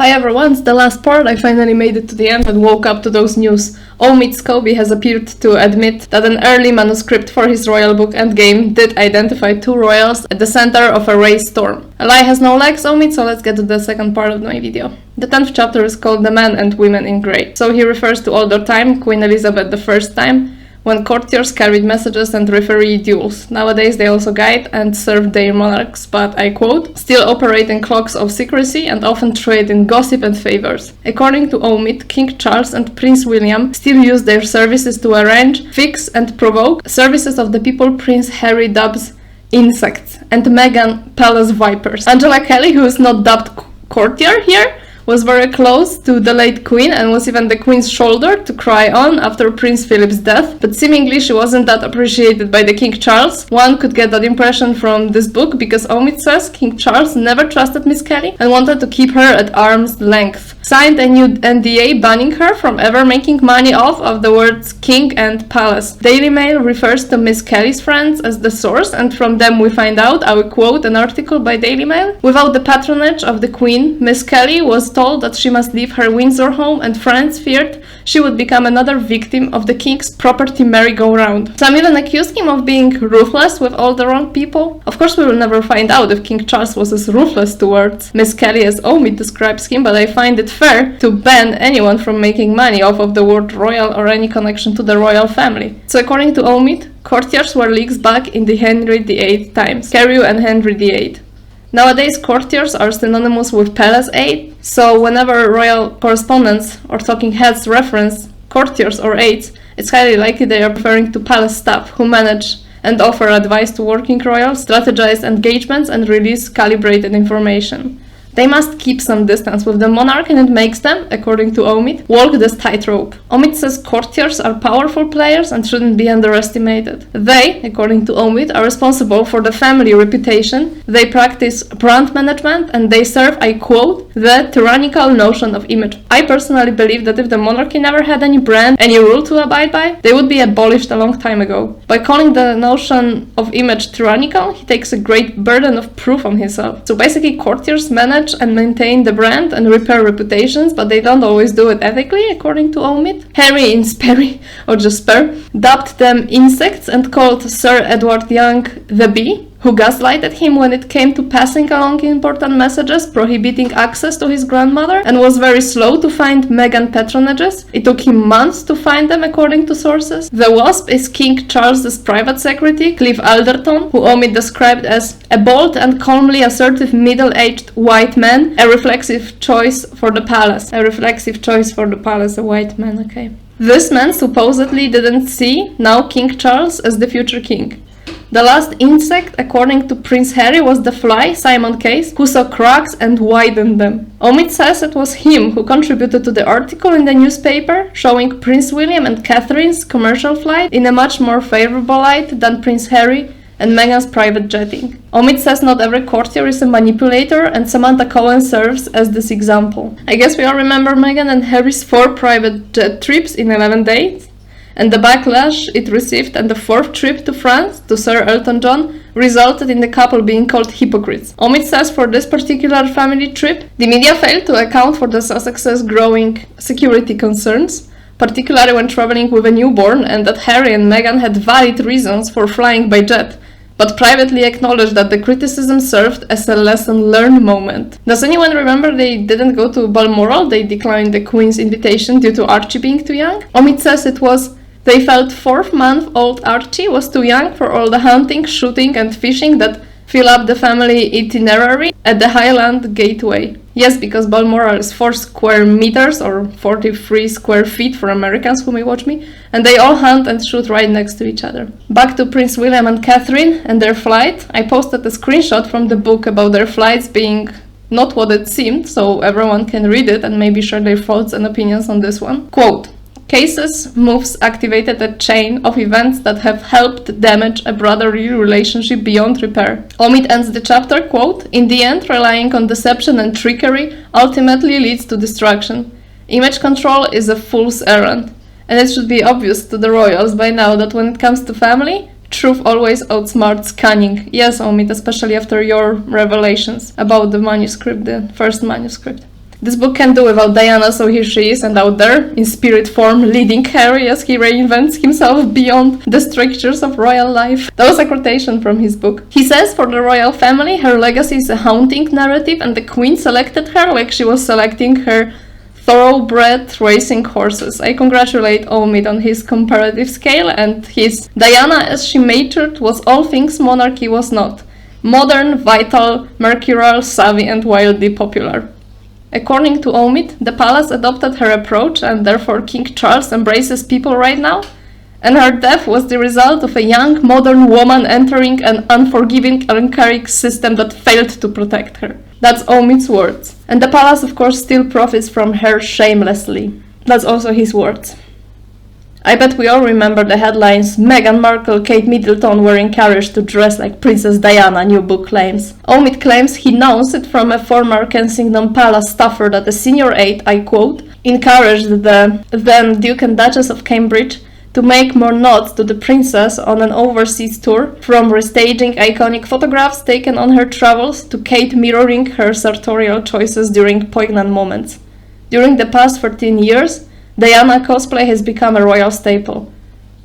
Hi everyone, it's the last part. I finally made it to the end and woke up to those news. Omid Scobie has appeared to admit that an early manuscript for his royal book Endgame did identify two royals at the center of a race storm. A lie has no legs, Omid, so let's get to the second part of my video. The 10th chapter is called The Men and Women in Grey. So he refers to older time, Queen Elizabeth I's time, when courtiers carried messages and referee duels. Nowadays they also guide and serve their monarchs, but I quote, still operate in cloaks of secrecy and often trade in gossip and favors. According to Omid, King Charles and Prince William still use their services to arrange, fix and provoke services of the people Prince Harry dubs insects and Meghan palace vipers. Angela Kelly, who is not dubbed courtier here, was very close to the late queen and was even the queen's shoulder to cry on after Prince Philip's death, but seemingly she wasn't that appreciated by the King Charles. One could get that impression from this book because Omid says King Charles never trusted Miss Kelly and wanted to keep her at arm's length. Signed a new NDA banning her from ever making money off of the words king and palace. Daily Mail refers to Miss Kelly's friends as the source, and from them we find out, I will quote an article by Daily Mail, without the patronage of the Queen, Miss Kelly was told that she must leave her Windsor home and friends feared she would become another victim of the king's property merry-go-round. Some even accused him of being ruthless with all the wrong people. Of course we will never find out if King Charles was as ruthless towards Miss Kelly as Omid describes him, but I find it fair to ban anyone from making money off of the word royal or any connection to the royal family. So according to Omid, courtiers were leaks back in the Henry VIII times, Carew and Henry VIII. Nowadays, courtiers are synonymous with palace aide, so whenever royal correspondents or talking heads reference courtiers or aides, it's highly likely they are referring to palace staff who manage and offer advice to working royals, strategize engagements, and release calibrated information. They must keep some distance with the monarch, and it makes them, according to Omid, walk this tightrope. Omid says courtiers are powerful players and shouldn't be underestimated. They, according to Omid, are responsible for the family reputation, they practice brand management, and they serve, I quote, the tyrannical notion of image. I personally believe that if the monarchy never had any brand, any rule to abide by, they would be abolished a long time ago. By calling the notion of image tyrannical, he takes a great burden of proof on himself. So basically courtiers manage and maintain the brand and repair reputations, but they don't always do it ethically, according to Omid. Harry in Sperry, or just Spur, dubbed them insects and called Sir Edward Young the Bee, who gaslighted him when it came to passing along important messages prohibiting access to his grandmother, and was very slow to find Meghan patronages. It took him months to find them, according to sources. The Wasp is King Charles's private secretary, Cliff Alderton, who Omid described as a bold and calmly assertive middle-aged white man, a reflexive choice for the palace. A reflexive choice for the palace, a white man, okay. This man supposedly didn't see now King Charles as the future king. The last insect, according to Prince Harry, was the fly, Simon Case, who saw cracks and widened them. Omid says it was him who contributed to the article in the newspaper, showing Prince William and Catherine's commercial flight in a much more favorable light than Prince Harry and Meghan's private jetting. Omid says not every courtier is a manipulator, and Samantha Cohen serves as this example. I guess we all remember Meghan and Harry's 4 private jet trips in 11 days? And the backlash it received, and the 4th trip to France to Sir Elton John resulted in the couple being called hypocrites. Omid says for this particular family trip, the media failed to account for the Sussex's growing security concerns, particularly when traveling with a newborn, and that Harry and Meghan had valid reasons for flying by jet, but privately acknowledged that the criticism served as a lesson learned moment. Does anyone remember they didn't go to Balmoral? They declined the Queen's invitation due to Archie being too young? Omid says it was they felt 4-month-old Archie was too young for all the hunting, shooting and fishing that fill up the family itinerary at the Highland Gateway. Yes, because Balmoral is 4 square meters or 43 square feet for Americans who may watch me, and they all hunt and shoot right next to each other. Back to Prince William and Catherine and their flight. I posted a screenshot from the book about their flights being not what it seemed, so everyone can read it and maybe share their thoughts and opinions on this one. Quote, cases moves activated a chain of events that have helped damage a brotherly relationship beyond repair. Omid ends the chapter, quote, in the end, relying on deception and trickery ultimately leads to destruction. Image control is a fool's errand, and it should be obvious to the royals by now that when it comes to family, truth always outsmarts cunning. Yes, Omid, especially after your revelations about the manuscript, the first manuscript. This book can do without Diana, so here she is and out there, in spirit form, leading Harry as he reinvents himself beyond the strictures of royal life. That was a quotation from his book. He says for the royal family, her legacy is a haunting narrative and the queen selected her like she was selecting her thoroughbred racing horses. I congratulate Omid on his comparative scale, and his Diana as she matured was all things monarchy was not. Modern, vital, mercurial, savvy and wildly popular. According to Omid, the palace adopted her approach and therefore King Charles embraces people right now, and her death was the result of a young, modern woman entering an unforgiving, archaic system that failed to protect her. That's Omid's words. And the palace, of course, still profits from her shamelessly. That's also his words. I bet we all remember the headlines, Meghan Markle, Kate Middleton were encouraged to dress like Princess Diana, new book claims. Omid claims he knows it from a former Kensington Palace staffer that a senior aide, I quote, encouraged the then Duke and Duchess of Cambridge to make more nods to the princess on an overseas tour, from restaging iconic photographs taken on her travels to Kate mirroring her sartorial choices during poignant moments. During the past 13 years, Diana cosplay has become a royal staple.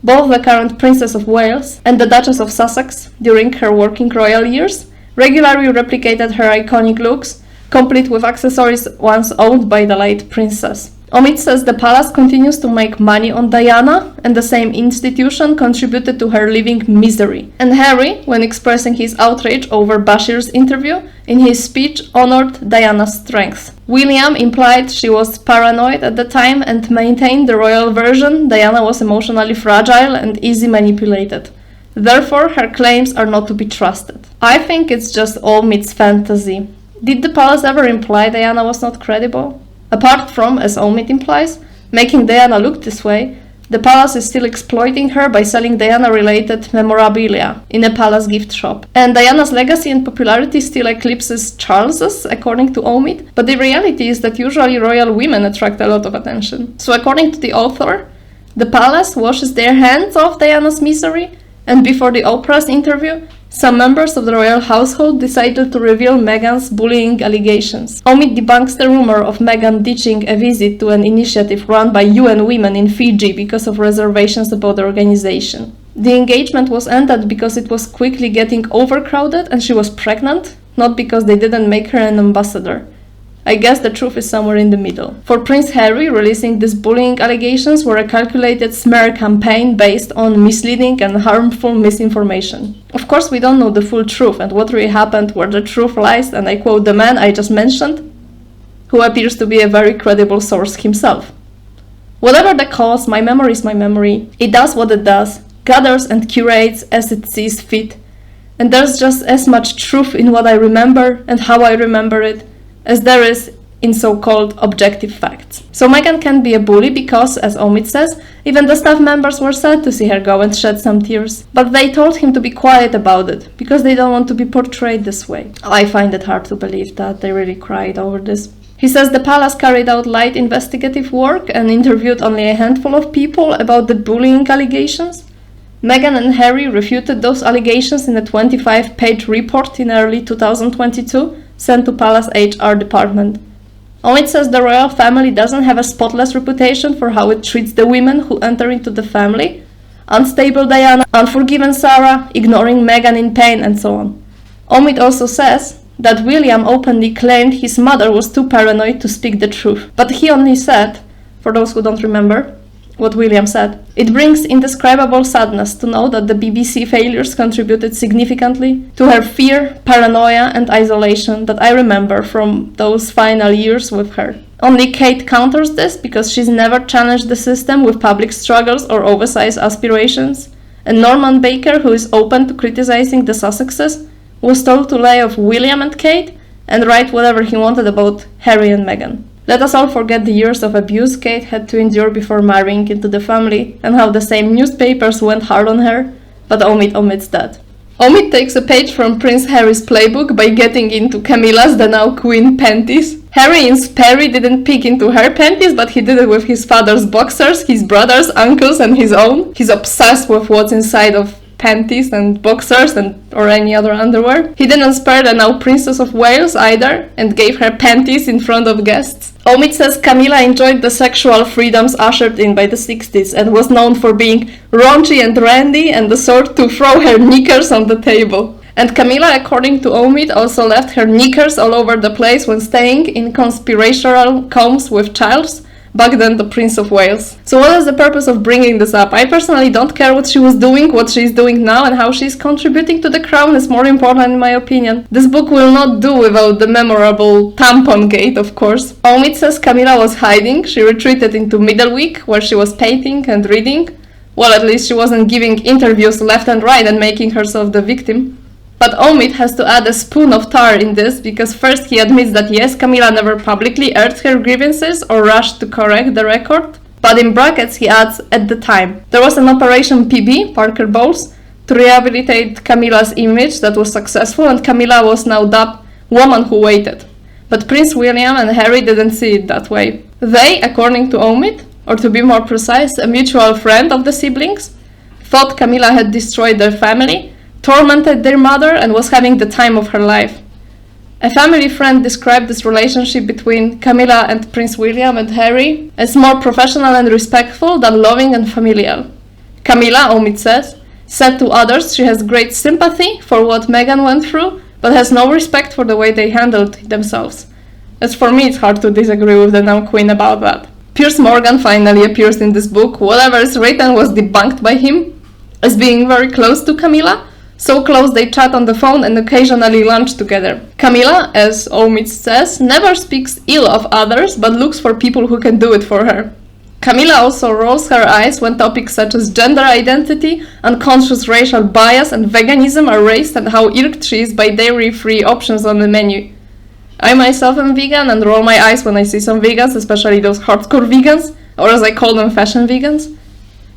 Both the current Princess of Wales and the Duchess of Sussex, during her working royal years, regularly replicated her iconic looks, complete with accessories once owned by the late princess. Omid says the palace continues to make money on Diana, and the same institution contributed to her living misery. And Harry, when expressing his outrage over Bashir's interview, in his speech honored Diana's strength. William implied she was paranoid at the time and maintained the royal version Diana was emotionally fragile and easy manipulated. Therefore, her claims are not to be trusted. I think it's just Omid's fantasy. Did the palace ever imply Diana was not credible? Apart from, as Omid implies, making Diana look this way, the palace is still exploiting her by selling Diana-related memorabilia in a palace gift shop. And Diana's legacy and popularity still eclipses Charles's, according to Omid, but the reality is that usually royal women attract a lot of attention. So according to the author, the palace washes their hands off Diana's misery, and before the Oprah's interview, some members of the royal household decided to reveal Meghan's bullying allegations. Omid debunks the rumor of Meghan ditching a visit to an initiative run by UN Women in Fiji because of reservations about the organization. The engagement was ended because it was quickly getting overcrowded and she was pregnant, not because they didn't make her an ambassador. I guess the truth is somewhere in the middle. For Prince Harry, releasing these bullying allegations were a calculated smear campaign based on misleading and harmful misinformation. Of course, we don't know the full truth and what really happened, where the truth lies, and I quote the man I just mentioned, who appears to be a very credible source himself. Whatever the cause, my memory is my memory. It does what it does, gathers and curates as it sees fit. And there's just as much truth in what I remember and how I remember it as there is in so-called objective facts. So Meghan can be a bully because, as Omid says, even the staff members were sad to see her go and shed some tears. But they told him to be quiet about it, because they don't want to be portrayed this way. I find it hard to believe that they really cried over this. He says the palace carried out light investigative work and interviewed only a handful of people about the bullying allegations. Meghan and Harry refuted those allegations in a 25-page report in early 2022, sent to Palace HR department. Omid says the royal family doesn't have a spotless reputation for how it treats the women who enter into the family. Unstable Diana, unforgiven Sarah, ignoring Meghan in pain, and so on. Omid also says that William openly claimed his mother was too paranoid to speak the truth. But he only said, for those who don't remember, what William said. It brings indescribable sadness to know that the BBC failures contributed significantly to her fear, paranoia and isolation that I remember from those final years with her. Only Kate counters this because she's never challenged the system with public struggles or oversized aspirations. And Norman Baker, who is open to criticizing the Sussexes, was told to lay off William and Kate and write whatever he wanted about Harry and Meghan. Let us all forget the years of abuse Kate had to endure before marrying into the family, and how the same newspapers went hard on her, but Omid omits that. Omid takes a page from Prince Harry's playbook by getting into Camilla's, the now queen, panties. Harry in Sperry didn't peek into her panties, but he did it with his father's boxers, his brothers, uncles and his own. He's obsessed with what's inside of panties and boxers or any other underwear. He didn't spare the now Princess of Wales either and gave her panties in front of guests. Omid says Camilla enjoyed the sexual freedoms ushered in by the 60s and was known for being raunchy and randy and the sort to throw her knickers on the table. And Camilla, according to Omid, also left her knickers all over the place when staying in conspiratorial combs with Charles, back then the Prince of Wales. So what is the purpose of bringing this up? I personally don't care what she was doing, what she's doing now, and how she's contributing to the crown is more important in my opinion. This book will not do without the memorable tampon gate, of course. Omid says Camilla was hiding. She retreated into Middleweek, where she was painting and reading. Well, at least she wasn't giving interviews left and right and making herself the victim. But Omid has to add a spoon of tar in this, because first he admits that yes, Camilla never publicly aired her grievances or rushed to correct the record, but in brackets he adds at the time. There was an Operation PB, Parker Bowles, to rehabilitate Camilla's image that was successful, and Camilla was now dubbed Woman Who Waited. But Prince William and Harry didn't see it that way. They, according to Omid, or to be more precise, a mutual friend of the siblings, thought Camilla had destroyed their family, tormented their mother, and was having the time of her life. A family friend described this relationship between Camilla and Prince William and Harry as more professional and respectful than loving and familial. Camilla, Omid says, said to others she has great sympathy for what Meghan went through, but has no respect for the way they handled themselves. As for me, it's hard to disagree with the now Queen about that. Piers Morgan finally appears in this book. Whatever is written was debunked by him as being very close to Camilla. So close they chat on the phone and occasionally lunch together. Camilla, as Omid says, never speaks ill of others, but looks for people who can do it for her. Camilla also rolls her eyes when topics such as gender identity, unconscious racial bias and veganism are raised, and how irked she is by dairy-free options on the menu. I myself am vegan and roll my eyes when I see some vegans, especially those hardcore vegans, or as I call them, fashion vegans.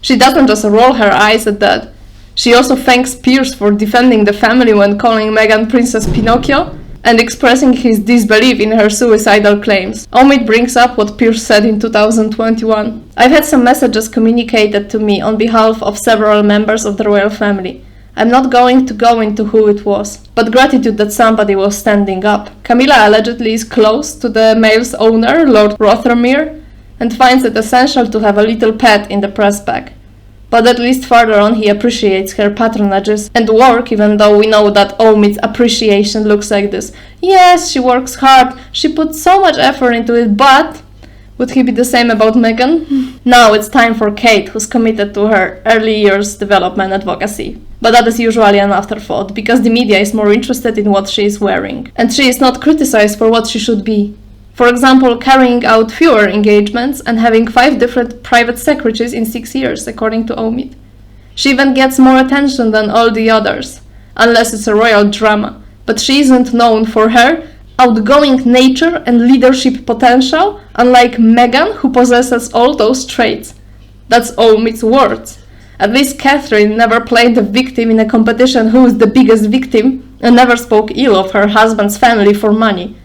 She doesn't just roll her eyes at that. She also thanks Piers for defending the family when calling Meghan Princess Pinocchio and expressing his disbelief in her suicidal claims. Omid brings up what Piers said in 2021. I've had some messages communicated to me on behalf of several members of the royal family. I'm not going to go into who it was, but gratitude that somebody was standing up. Camilla allegedly is close to the Mail's owner, Lord Rothermere, and finds it essential to have a little pet in the press bag. But at least further on he appreciates her patronages and work, even though we know that Omid's appreciation looks like this. Yes, she works hard, she puts so much effort into it, but would he be the same about Meghan? Now it's time for Kate, who's committed to her early years development advocacy. But that is usually an afterthought, because the media is more interested in what she is wearing, and she is not criticized for what she should be. For example, carrying out fewer engagements and having 5 different private secretaries in 6 years, according to Omid. She even gets more attention than all the others, unless it's a royal drama, but she isn't known for her outgoing nature and leadership potential, unlike Meghan, who possesses all those traits. That's Omid's words. At least Catherine never played the victim in a competition who is the biggest victim, and never spoke ill of her husband's family for money.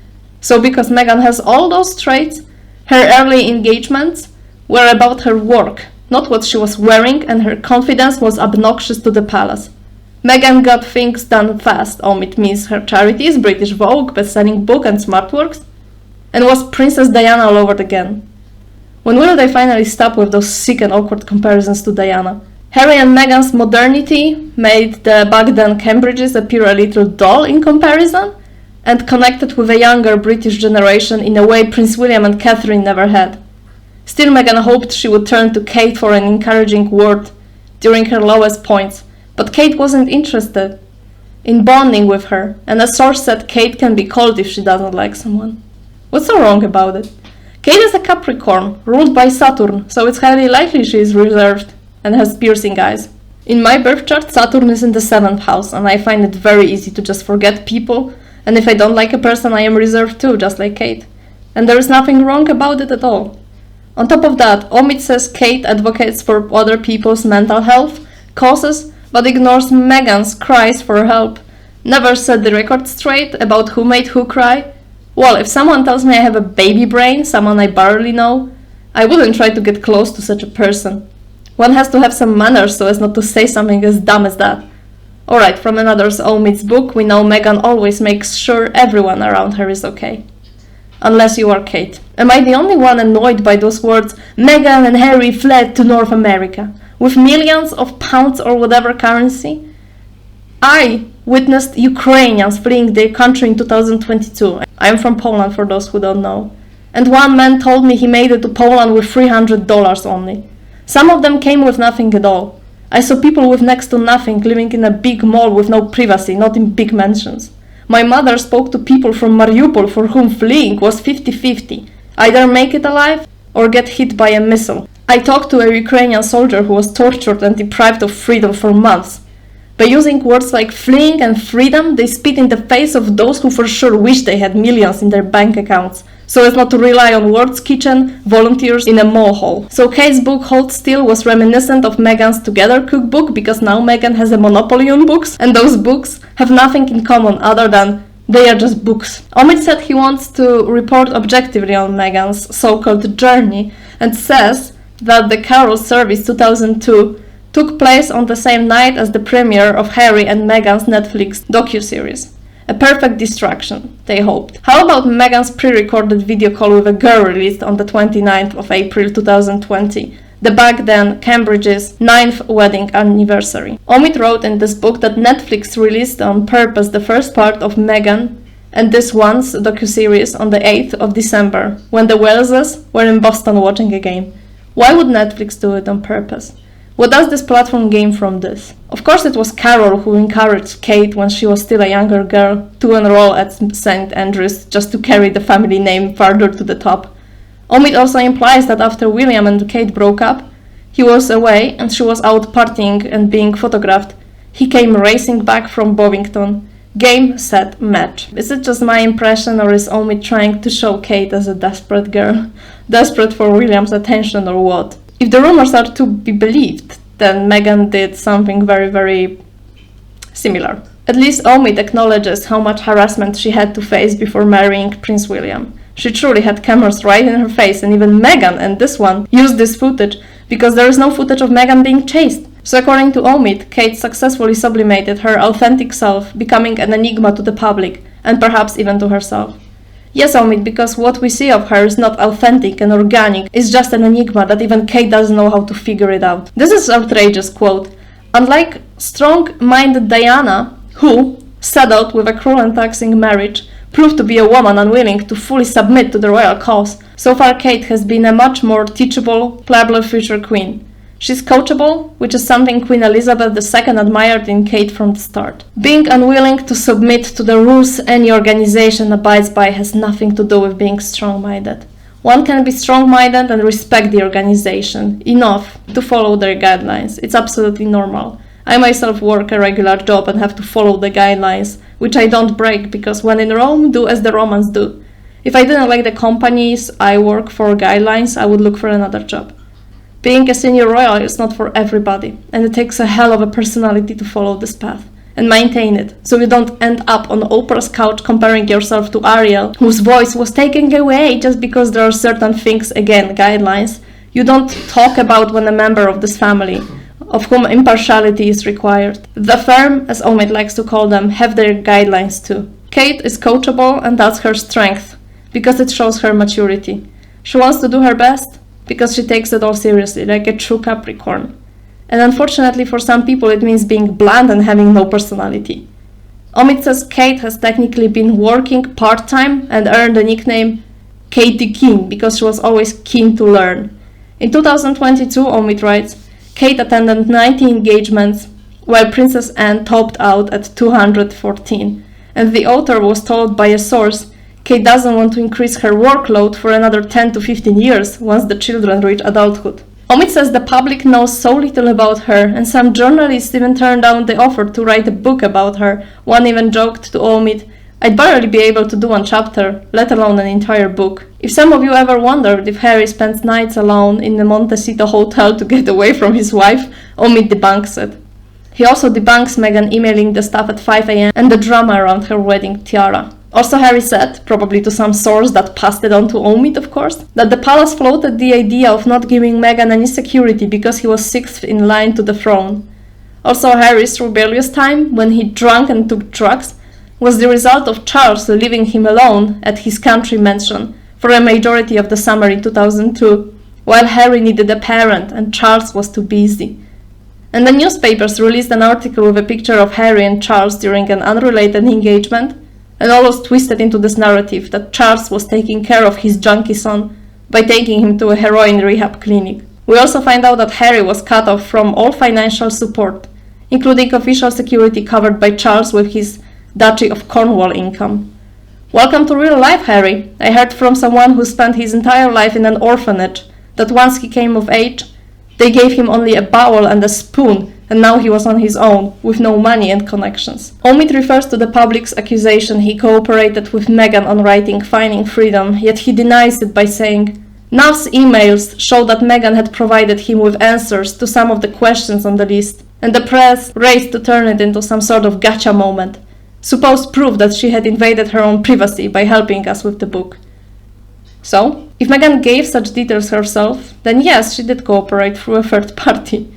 So because Meghan has all those traits, her early engagements were about her work, not what she was wearing, and her confidence was obnoxious to the palace. Meghan got things done fast. Omid means her charities, British Vogue, best-selling book and SmartWorks, and was Princess Diana all over again. When will they finally stop with those sick and awkward comparisons to Diana? Harry and Meghan's modernity made the back then Cambridges appear a little dull in comparison, and connected with a younger British generation in a way Prince William and Catherine never had. Still, Meghan hoped she would turn to Kate for an encouraging word during her lowest points, but Kate wasn't interested in bonding with her, and a source said Kate can be cold if she doesn't like someone. What's so wrong about it? Kate is a Capricorn, ruled by Saturn, so it's highly likely she is reserved and has piercing eyes. In my birth chart, Saturn is in the 7th house, and I find it very easy to just forget people. And if I don't like a person, I am reserved too, just like Kate. And there is nothing wrong about it at all. On top of that, Omid says Kate advocates for other people's mental health causes, but ignores Meghan's cries for help. Never set the record straight about who made who cry. Well, if someone tells me I have a baby brain, someone I barely know, I wouldn't try to get close to such a person. One has to have some manners so as not to say something as dumb as that. Alright, from another Omid's book, we know Meghan always makes sure everyone around her is okay. Unless you are Kate. Am I the only one annoyed by those words, Meghan and Harry fled to North America, with millions of pounds or whatever currency? I witnessed Ukrainians fleeing their country in 2022. I am from Poland, for those who don't know. And one man told me he made it to Poland with $300 only. Some of them came with nothing at all. I saw people with next to nothing living in a big mall with no privacy, not in big mansions. My mother spoke to people from Mariupol for whom fleeing was 50-50. Either make it alive or get hit by a missile. I talked to a Ukrainian soldier who was tortured and deprived of freedom for months. By using words like fleeing and freedom, they spit in the face of those who for sure wish they had millions in their bank accounts, so as not to rely on World's Kitchen volunteers in a mall hall. So Kate's book Hold Still was reminiscent of Meghan's Together cookbook, because now Meghan has a monopoly on books, and those books have nothing in common other than they are just books. Omid said he wants to report objectively on Meghan's so-called journey, and says that the Carol Service 2002 took place on the same night as the premiere of Harry and Meghan's Netflix docuseries. A perfect distraction, they hoped. How about Meghan's pre-recorded video call with a girl released on the 29th of April 2020, the back then Cambridge's 9th wedding anniversary? Omid wrote in this book that Netflix released on purpose the first part of Meghan and this one's docuseries on the 8th of December, when the Waleses were in Boston watching a game. Why would Netflix do it on purpose? What does this platform gain from this? Of course it was Carol who encouraged Kate when she was still a younger girl to enroll at St. Andrews just to carry the family name farther to the top. Omid also implies that after William and Kate broke up, he was away and she was out partying and being photographed. He came racing back from Bovington. Game, set, match. Is it just my impression, or is Omid trying to show Kate as a desperate girl? Desperate for William's attention or what? If the rumors are to be believed, then Meghan did something very, very similar. At least Omid acknowledges how much harassment she had to face before marrying Prince William. She truly had cameras right in her face, and even Meghan and this one used this footage because there is no footage of Meghan being chased. So according to Omid, Kate successfully sublimated her authentic self, becoming an enigma to the public, and perhaps even to herself. Yes, Omid, because what we see of her is not authentic and organic, it's just an enigma that even Kate doesn't know how to figure it out. This is outrageous, quote. Unlike strong-minded Diana, who, saddled with a cruel and taxing marriage, proved to be a woman unwilling to fully submit to the royal cause, so far Kate has been a much more teachable, pliable future queen. She's coachable, which is something Queen Elizabeth II admired in Kate from the start. Being unwilling to submit to the rules any organization abides by has nothing to do with being strong-minded. One can be strong-minded and respect the organization enough to follow their guidelines. It's absolutely normal. I myself work a regular job and have to follow the guidelines, which I don't break, because when in Rome, do as the Romans do. If I didn't like the companies I work for guidelines, I would look for another job. Being a senior royal is not for everybody, and it takes a hell of a personality to follow this path and maintain it, so you don't end up on Oprah's couch comparing yourself to Ariel, whose voice was taken away just because there are certain things, again, guidelines, you don't talk about when a member of this family, of whom impartiality is required. The firm, as Omid likes to call them, have their guidelines too. Kate is coachable, and that's her strength, because it shows her maturity. She wants to do her best, because she takes it all seriously, like a true Capricorn. And unfortunately for some people it means being bland and having no personality. Omid says Kate has technically been working part-time and earned the nickname Katie Keen because she was always keen to learn. In 2022, Omid writes, Kate attended 90 engagements while Princess Anne topped out at 214. And the author was told by a source Kate doesn't want to increase her workload for another 10 to 15 years once the children reach adulthood. Omid says the public knows so little about her, and some journalists even turned down the offer to write a book about her. One even joked to Omid, I'd barely be able to do one chapter, let alone an entire book. If some of you ever wondered if Harry spends nights alone in the Montecito hotel to get away from his wife, Omid debunks it. He also debunks Meghan emailing the staff at 5 a.m. and the drama around her wedding tiara. Also, Harry said, probably to some source that passed it on to Omid, of course, that the palace floated the idea of not giving Meghan any security because he was sixth in line to the throne. Also, Harry's rebellious time, when he drank and took drugs, was the result of Charles leaving him alone at his country mansion for a majority of the summer in 2002, while Harry needed a parent and Charles was too busy. And the newspapers released an article with a picture of Harry and Charles during an unrelated engagement, and all was twisted into this narrative that Charles was taking care of his junkie son by taking him to a heroin rehab clinic. We also find out that Harry was cut off from all financial support, including official security covered by Charles with his Duchy of Cornwall income. Welcome to real life, Harry. I heard from someone who spent his entire life in an orphanage that once he came of age, they gave him only a bowl and a spoon, and now he was on his own, with no money and connections. Omid refers to the public's accusation he cooperated with Meghan on writing Finding Freedom, yet he denies it by saying, Nav's emails show that Meghan had provided him with answers to some of the questions on the list, and the press raced to turn it into some sort of gotcha moment, supposed proof that she had invaded her own privacy by helping us with the book. So, if Meghan gave such details herself, then yes, she did cooperate through a third party.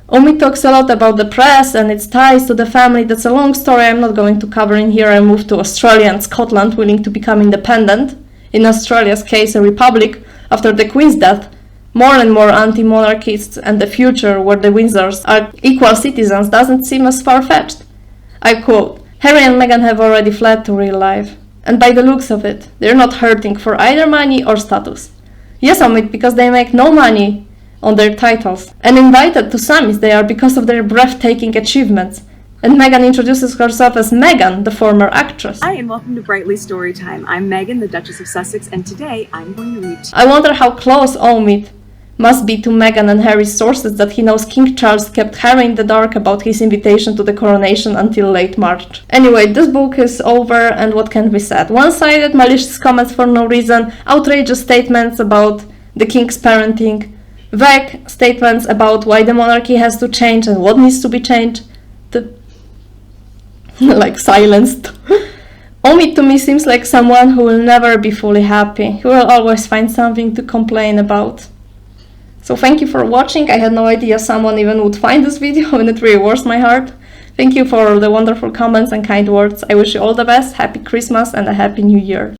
Omid talks a lot about the press and its ties to the family. That's a long story I'm not going to cover in here. I moved to Australia and Scotland willing to become independent. In Australia's case, a republic, after the Queen's death. More and more anti-monarchists and the future where the Windsors are equal citizens doesn't seem as far-fetched. I quote, Harry and Meghan have already fled to real life. And by the looks of it, they're not hurting for either money or status. Yes, Omid, because they make no money on their titles. And invited to summits they are because of their breathtaking achievements. And Meghan introduces herself as Meghan, the former actress. Hi, and welcome to Brightly Storytime. I'm Meghan, the Duchess of Sussex, and today I'm going to read... I wonder how close Omid must be to Meghan and Harry's sources that he knows King Charles kept Harry in the dark about his invitation to the coronation until late March. Anyway, this book is over, and what can be said? One-sided, malicious comments for no reason, outrageous statements about the king's parenting, vague statements about why the monarchy has to change and what needs to be changed. Like silenced. Omid to me seems like someone who will never be fully happy. He will always find something to complain about. So thank you for watching. I had no idea someone even would find this video and it really warms my heart. Thank you for the wonderful comments and kind words. I wish you all the best, happy Christmas and a happy New Year.